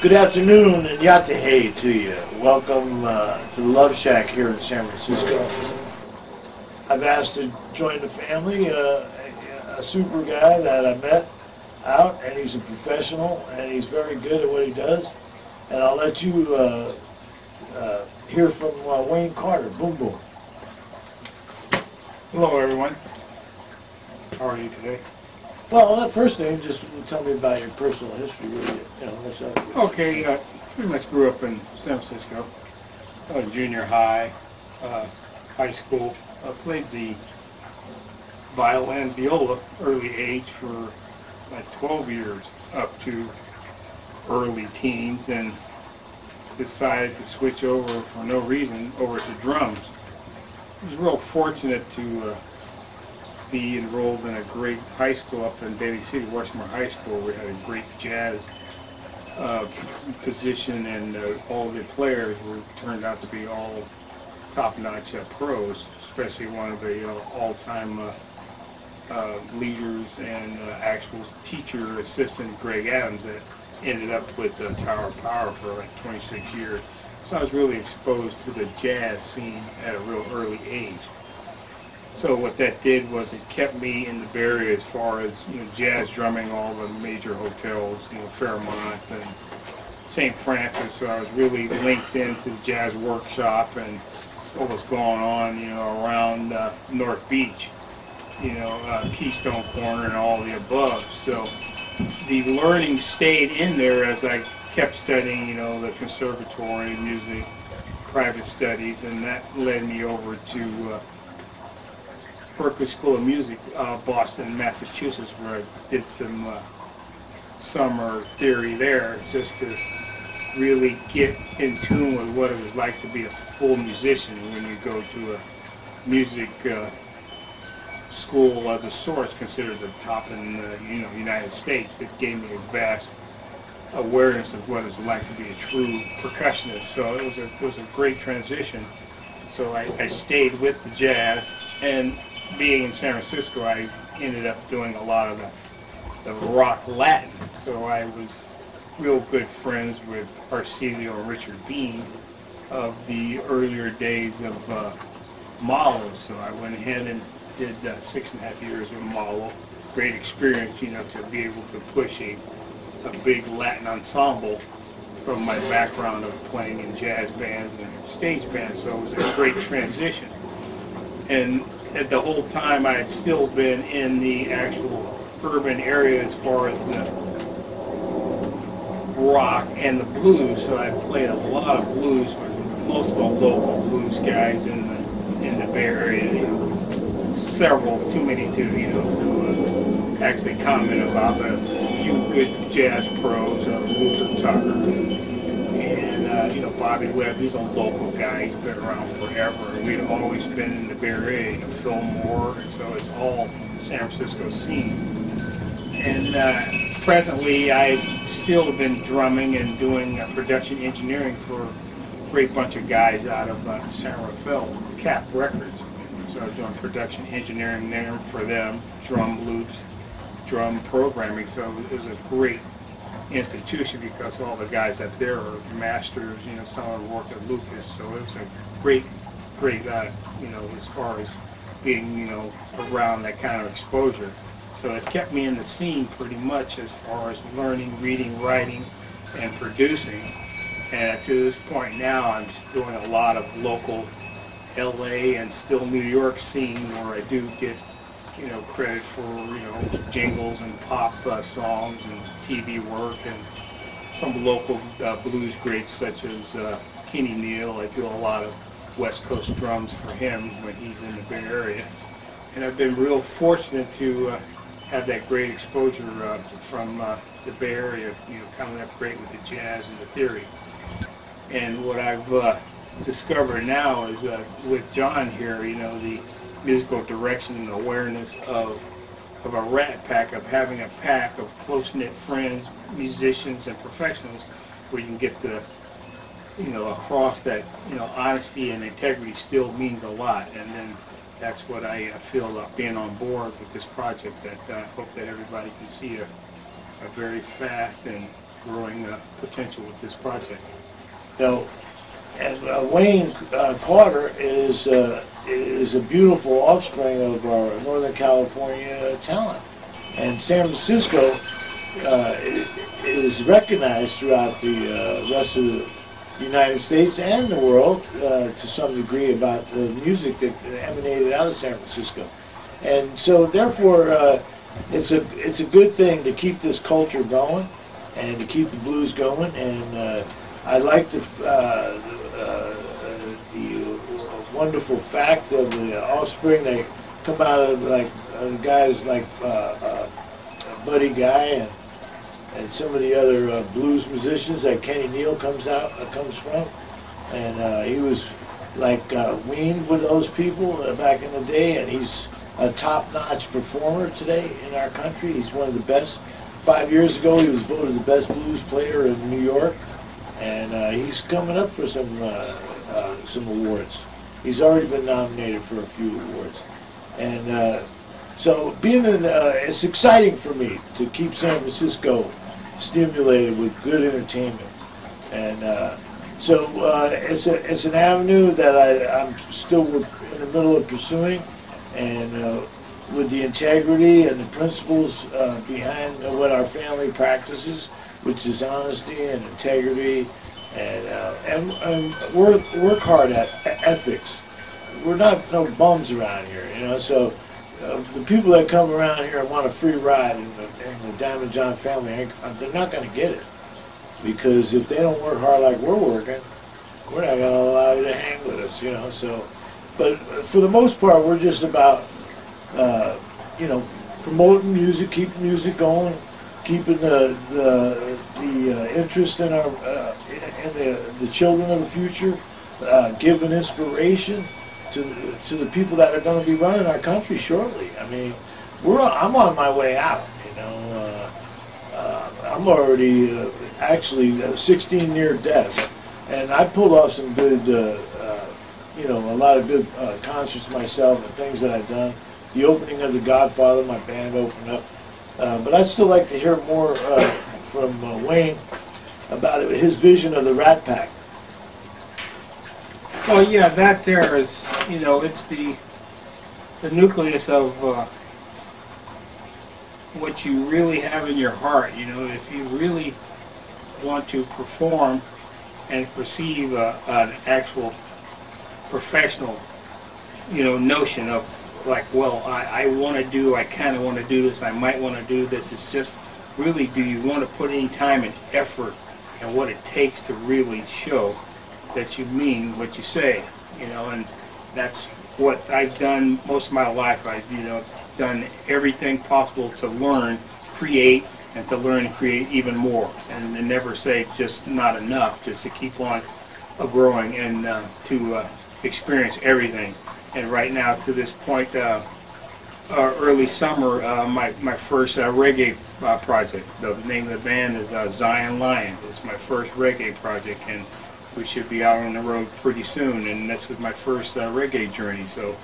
Good afternoon and yatehe to you. Welcome to the Love Shack here in San Francisco. I've asked to join the family a super guy that I met out, and he's a professional and he's very good at what he does. And I'll let you hear from Wayne Carter. Boom boom. Hello everyone. How are you today? Well, that first thing, just tell me about your personal history. What's up? Okay, pretty much grew up in San Francisco, junior high, high school. Played the violin, viola, early age for like 12 years up to early teens, and decided to switch over for no reason over to drums. I was real fortunate to be enrolled in a great high school up in Daly City, Westmore High School. We had a great jazz position, and all the players turned out to be all top-notch pros, especially one of the all-time leaders and actual teacher assistant, Greg Adams, that ended up with Tower of Power for like 26 years. So I was really exposed to the jazz scene at a real early age. So what that did was it kept me in the Bay Area as far as jazz drumming, all the major hotels, Fairmont and St. Francis. So I was really linked into the jazz workshop and what was going on, around North Beach, Keystone Corner and all the above. So the learning stayed in there as I kept studying, the conservatory, music, private studies, and that led me over to Berklee School of Music, Boston, Massachusetts, where I did some summer theory there, just to really get in tune with what it was like to be a full musician when you go to a music school of the sorts, considered the top in the United States. It gave me a vast awareness of what it's like to be a true percussionist. So it was a great transition. So I stayed with the jazz, and being in San Francisco, I ended up doing a lot of the rock Latin. So I was real good friends with Arcelio and Richard Bean of the earlier days of Malo. So I went ahead and did 6.5 years with Malo. Great experience, to be able to push a big Latin ensemble from my background of playing in jazz bands and stage bands. So it was a great transition. And at the whole time I had still been in the actual urban area as far as the rock and the blues, so I played a lot of blues with most of the local blues guys in the Bay Area. Several, too many to actually comment about, but a few good jazz pros, Luther Tucker and Bobby Webb. He's a local guy. He's been around forever, and we'd always been in the Bay Area, Fillmore, and so it's all San Francisco scene. And presently, I've still been drumming and doing production engineering for a great bunch of guys out of San Rafael, Cap Records. So I was doing production engineering there for them, drum loops, drum programming. So it was a great institution because all the guys up there are masters, some of them worked at Lucas, so it was a great, as far as being, around that kind of exposure. So it kept me in the scene pretty much as far as learning, reading, writing, and producing. And to this point now, I'm doing a lot of local LA and still New York scene where I do get credit for, jingles and pop songs and TV work, and some local blues greats such as Kenny Neal. I do a lot of West Coast drums for him when he's in the Bay Area. And I've been real fortunate to have that great exposure from the Bay Area, coming up great with the jazz and the theory. And what I've discovered now is with John here, the musical direction and awareness of a rat pack, of having a pack of close-knit friends, musicians and professionals, where you can get the, across that, honesty and integrity still means a lot. And then that's what I feel being on board with this project, that I hope that everybody can see a very fast and growing potential with this project. No, and Wayne Carter is a beautiful offspring of our Northern California talent, and San Francisco is recognized throughout the rest of the United States and the world to some degree about the music that emanated out of San Francisco, and so therefore it's a good thing to keep this culture going and to keep the blues going. And I like the wonderful fact of the offspring. They come out of like guys like Buddy Guy and some of the other blues musicians that Kenny Neal comes from, and he was like weaned with those people back in the day, and he's a top-notch performer today in our country. He's one of the best. 5 years ago, he was voted the best blues player in New York, and he's coming up for some awards. He's already been nominated for a few awards, and so it's exciting for me to keep San Francisco stimulated with good entertainment, and so it's an avenue that I'm still in the middle of pursuing, and with the integrity and the principles behind what our family practices, which is honesty and integrity, and work hard at ethics. We're not no bums around here, you know. So the people that come around here and want a free ride in the Diamond John family, they're not going to get it, because if they don't work hard like we're working, we're not going to allow you to hang with us, you know. So, but for the most part, we're just about promoting music, keeping music going, keeping the interest in our in the children of the future, giving inspiration to the people that are going to be running our country shortly. I mean, I'm on my way out. You know, I'm already actually 16 near deaths, and I pulled off some good, a lot of good concerts myself and things that I've done. The opening of The Godfather, my band opened up. But I'd still like to hear more from Wayne about his vision of the Rat Pack. Well, yeah, that there is, it's the nucleus of what you really have in your heart. If you really want to perform and perceive an actual professional, notion of, like, well, I kind of want to do this, I might want to do this. It's just really, do you want to put any time and effort and what it takes to really show that you mean what you say, and that's what I've done most of my life. I've, done everything possible to learn, create, and to learn and create even more, and to never say just not enough, just to keep on growing and to experience everything. And right now, to this point, early summer, my first reggae project. The name of the band is Zion Lion. It's my first reggae project, and we should be out on the road pretty soon. And this is my first reggae journey. So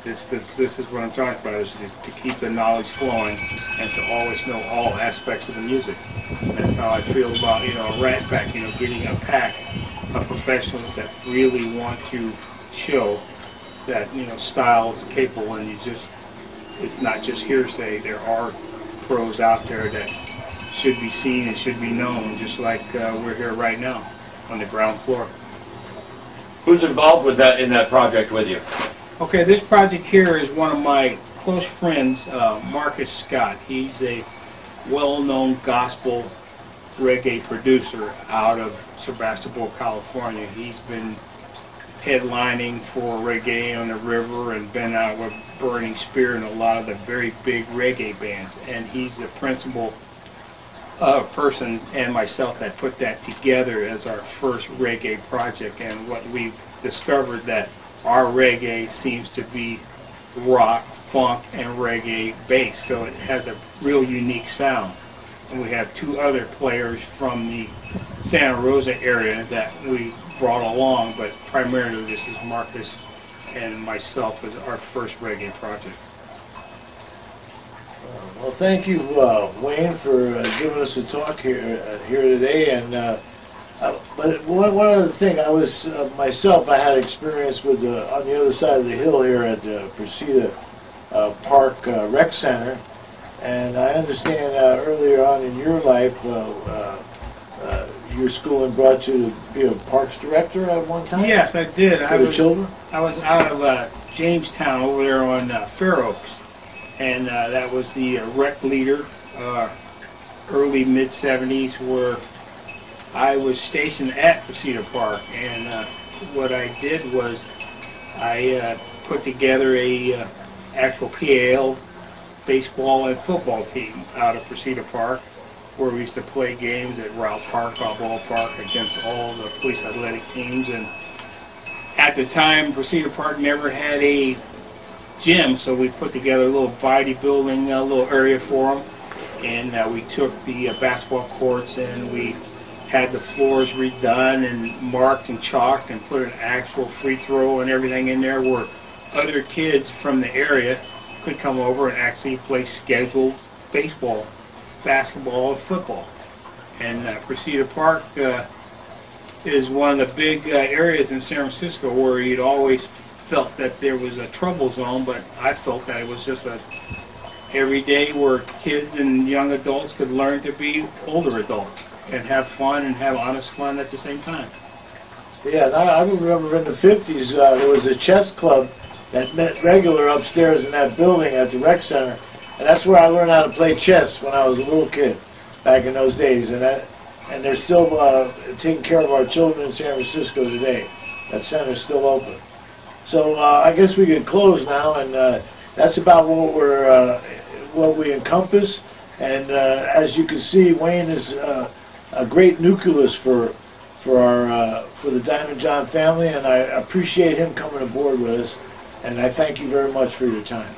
this is what I'm talking about: is to keep the knowledge flowing and to always know all aspects of the music. And that's how I feel about a Rat Pack. Getting a pack of professionals that really want to show that style is capable, and it's not just hearsay. There are pros out there that should be seen and should be known, just like we're here right now on the ground floor. Who's involved with that in that project with you? Okay, this project here is one of my close friends, Marcus Scott. He's a well-known gospel reggae producer out of Sebastopol, California. He's been headlining for Reggae on the River and been out with Burning Spear and a lot of the very big reggae bands. And he's the principal person, and myself, that put that together as our first reggae project. And what we've discovered, that our reggae seems to be rock, funk, and reggae based. So it has a real unique sound. And we have two other players from the Santa Rosa area that we brought along, but primarily this is Marcus and myself as our first reggae project. Well, thank you, Wayne, for giving us a talk here today. And but one other thing, I was myself. I had experience with on the other side of the hill here at Precita Park Rec Center, and I understand earlier on in your life, your schooling brought you to be a parks director at one time. Yes, I did. For the children. I was out of Jamestown over there on Fair Oaks, and that was the rec leader, early mid-'70s, where I was stationed at Precita Park. And what I did was I put together a actual PAL baseball and football team out of Precita Park, where we used to play games at Route Park, Balboa Park, against all the police athletic teams. And at the time, Precita Park never had a gym, so we put together a little bodybuilding little area for them. And we took the basketball courts and we had the floors redone and marked and chalked and put an actual free throw and everything in there where other kids from the area could come over and actually play scheduled baseball, basketball, and football. And Precita Park is one of the big areas in San Francisco where you'd always felt that there was a trouble zone, but I felt that it was just a every day where kids and young adults could learn to be older adults and have fun and have honest fun at the same time. Yeah, and I remember in the 50s there was a chess club that met regular upstairs in that building at the rec center, and that's where I learned how to play chess when I was a little kid back in those days. And they're still taking care of our children in San Francisco today. That center's still open. So I guess we could close now, and that's about what we encompass. And as you can see, Wayne is a great nucleus for the Diamond John family, and I appreciate him coming aboard with us. And I thank you very much for your time.